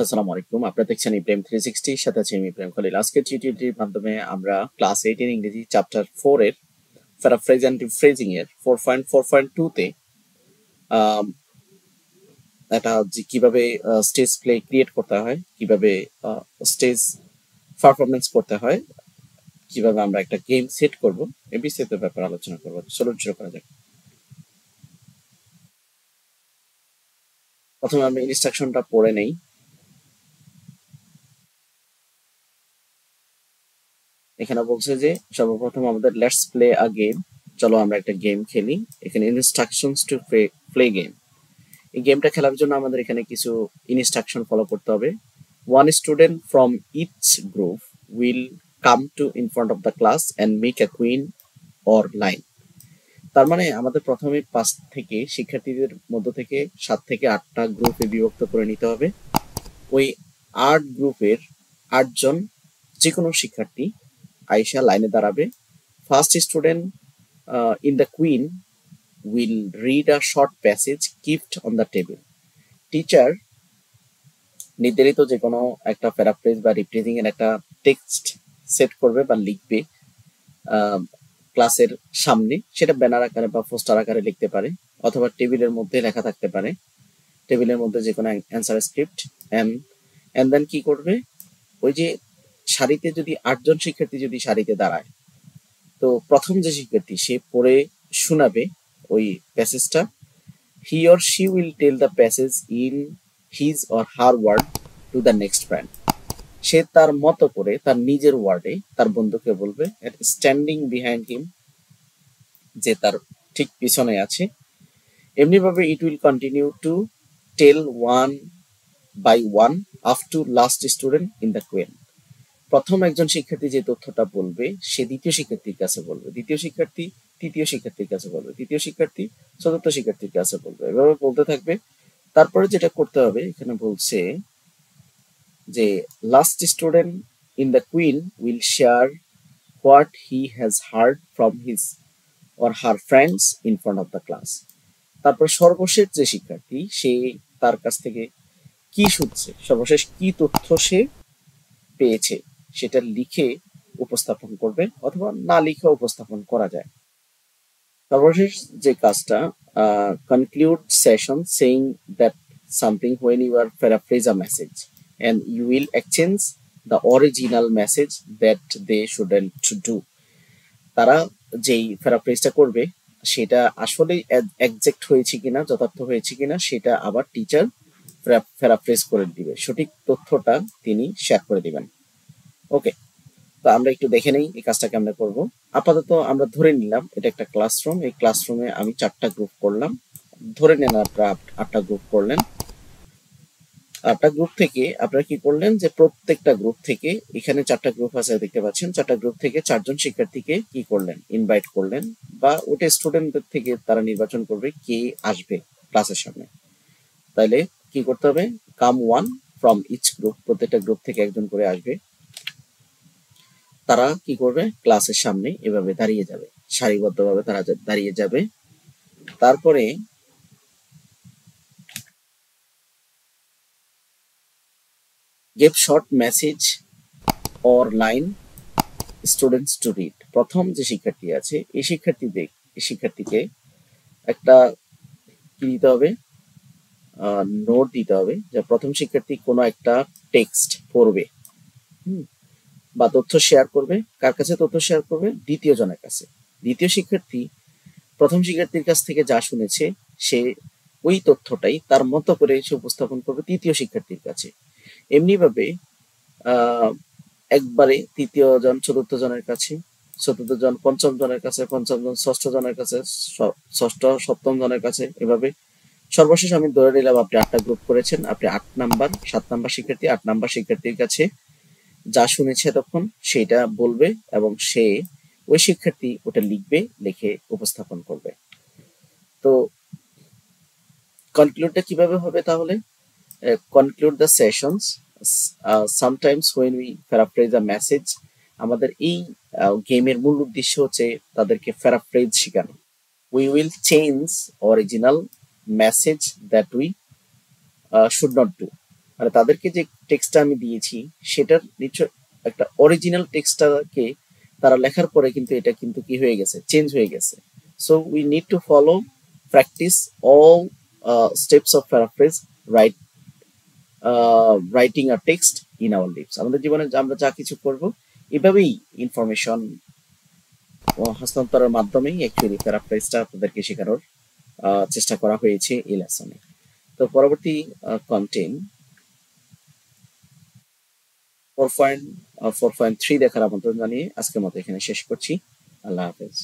আসসালামু আলাইকুম। আপনারা দেখছেন ইব্রাহিম 360 সাথে আছে আমি ইব্রাহিম খলিল। আজকের টিউটোরিয়ালটির মাধ্যমে আমরা ক্লাস 8 এর ইংরেজি চ্যাপ্টার 4 এর প্যারাফ্রেজ এন্ড রিফ্রেজিং এর 4.4.2 তে আম, এটা যে কিভাবে স্টেজ প্লে ক্রিয়েট করতে হয়, কিভাবে স্টেজ পারফরমেন্স করতে হয়, কিভাবে আমরা একটা গেম সেট করব এই বিস্তারিত ব্যাপারে আলোচনা করব। চলুন শুরু করা যাক। প্রথমে আমি ইনস্ট্রাকশনটা পড়ে নেই। এখানে বলছে যে সর্বপ্রথম আমাদের লেটস প্লে আ গেম, চলো আমরা একটা গেম খেলি। এখানে ইনস্ট্রাকশনস টু প্লে গেম। এই গেমটা খেলার জন্য আমাদের এখানে কিছু ইনস্ট্রাকশন ফলো করতে হবে। One student from each group will come to in front of the class and make a queen or line. তার মানে আমাদের প্রথমে 5 থেকে শিক্ষার্থীদের মধ্য থেকে 7 থেকে 8টা গ্রুপে বিভক্ত করে নিতে হবে। ওই 8 গ্রুপের 8 জন যে কোনো শিক্ষার্থী আইসা লাইনে দাঁড়াবে। First student in the queen will read a short passage kept on the table. Teacher নির্ধারিত যে কোনো একটা প্যারাফ্রেজ বা রিপ্রেজিং এর একটা টেক্সট সেট করবে বা লিখবে ক্লাসের সামনে। সেটা ব্যানার আকারে বা পোস্টার আকারে লিখতে পারে, অথবা টেবিলের মধ্যে লেখা থাকতে পারে। টেবিলের মধ্যে যে কোনো অ্যান্সার স্ক্রিপ্ট এন্ড দেন কি করবে, ওই যে সারিতে যদি 8 জন শিক্ষার্থী যদি সারিতে দাঁড়ায়, তো প্রথম যে শিক্ষার্থী সে পড়ে শোনাবে ওই প্যাসেজটা। He or she will tell the passage in his or her word to the next friend. সে তার মতো করে তার নিজের ওয়ার্ডে তার বন্ধুকে বলবে, স্ট্যান্ডিং বিহাইন্ড হিম, যে তার ঠিক পিছনে আছে। এমনিভাবে it will continue to tell one by one up to last student in the queen. প্রথম একজন শিক্ষার্থী যে তথ্যটা বলবে সে দ্বিতীয় শিক্ষার্থীর কাছে বলবে, দ্বিতীয় শিক্ষার্থী তৃতীয় শিক্ষার্থীর কাছে বলবে, তৃতীয় শিক্ষার্থী চতুর্থ শিক্ষার্থীর কাছে বলবে, এভাবে বলতে থাকবে। তারপরে যেটা করতে হবে, এখানে বলছে যে last student in the queen will share what he has hard from his or her friends in front of the class. তারপর সর্বশেষ যে শিক্ষার্থী সে তার কাছ থেকে কি শুনছে, সর্বশেষ কি তথ্য সে পেয়েছে সেটা লিখে উপস্থাপন করবে, অথবা না লিখে উপস্থাপন করা যায়। সর্বশেষ যে কাজটা, conclude session saying that something when you are paraphrase a message and you will exchange the original message that they shouldn't do. তারা যেই প্যারাফ্রেজটা করবে সেটা আসলে একজ্যাক্ট হয়েছে কিনা, যথার্থ হয়েছে কিনা, সেটা আবার টিচার প্যারাফ্রেজ করে দিবে, সঠিক তথ্যটা তিনি শেয়ার করে দিবেন। ওকে, তো আমরা একটু দেখে নেই এই কাজটা কেমনে করব। আপাতত আমরা ধরে নিলাম এটা একটা ক্লাসরুম। এই ক্লাসরুমে আমি 4টা গ্রুপ করলাম। ধরে নেন আপনারা 8টা গ্রুপ করলেন। 8টা গ্রুপ থেকে আপনারা কি করলেন, যে প্রত্যেকটা গ্রুপ থেকে, এখানে 4টা গ্রুপ আছে দেখতে পাচ্ছেন, 4টা গ্রুপ থেকে 4 জন শিক্ষার্থীকে কি করলেন, ইনভাইট করলেন, বা ওটা স্টুডেন্টদের থেকে তারা নির্বাচন করবে কে আসবে ক্লাসের সামনে। তাইলে কি করতে হবে, কাম ওয়ান ফ্রম ইচ গ্রুপ, প্রত্যেকটা গ্রুপ থেকে একজন করে আসবে। তারা কি করবে, ক্লাসের সামনে এভাবে দাঁড়িয়ে যাবে, সারিবদ্ধভাবে তারা দাঁড়িয়ে যাবে। তারপরে give short message or line students to read. প্রথম যে শিক্ষার্থী আছে এই শিক্ষার্থীকে একটা কি দিতে হবে, নোট দিতে হবে, যে প্রথম শিক্ষার্থী কোনো একটা টেক্সট পড়বে বা তথ্য শেয়ার করবে। কার কাছে তথ্য শেয়ার করবে, দ্বিতীয় জনের কাছে। দ্বিতীয় শিক্ষার্থী প্রথম শিক্ষার্থীর কাছ থেকে যা শুনেছে সে ওই তথ্যটাই তার মতো করে সে উপস্থাপন করবে তৃতীয় শিক্ষার্থীর কাছে। এমনিভাবে একবারে তৃতীয় জন চতুর্থ জনের কাছে, চতুর্থ জন পঞ্চম জনের কাছে, পঞ্চম জন ষষ্ঠ জনের কাছে, ষষ্ঠ সপ্তম জনের কাছে, এভাবে। সর্বশেষ আমি ধরে নিলাম আপনি 8টা গ্রুপ করেছেন, আপনি 7 নাম্বার শিক্ষার্থী 8 নাম্বার শিক্ষার্থীর কাছে যা শুনেছে তখন সেটা বলবে, এবং সে ওই শিক্ষার্থী ওটা লিখবে, লিখে উপস্থাপন করবে। তো কনক্লুডটা কিভাবে হবে তাহলে, conclude the sessions sometimes when we paraphrase a message. আমাদের এই গেমের মূল উদ্দেশ্য হচ্ছে তাদেরকে প্যারাফ্রেজ শেখানো। We will change original message that we should not do. মানে তাদেরকে যে টেক্সটটা আমি দিয়েছি সেটার নিশ্চয় একটা অরিজিনাল টেক্সটটাকে তারা লেখার পরে কিন্তু এটা কিন্তু কি হয়ে গেছে, চেঞ্জ হয়ে গেছে। So we need to follow, practice all steps of paraphrase, right writing a text in our lips. আমাদের জীবনে আমরা যা কিছু করব এভাবেই ইনফরমেশন হস্তান্তরের মাধ্যমেই অ্যাকচুয়ালি প্যারাফ্রেজটা আপনাদেরকে শেখানোর চেষ্টা করা হয়েছে এই লেসনে। তো পরবর্তী কন্টেন্ট 4.3 দেখার আমন্ত্রণ জানিয়ে আজকের মতো এখানে শেষ করছি। আল্লাহ হাফেজ।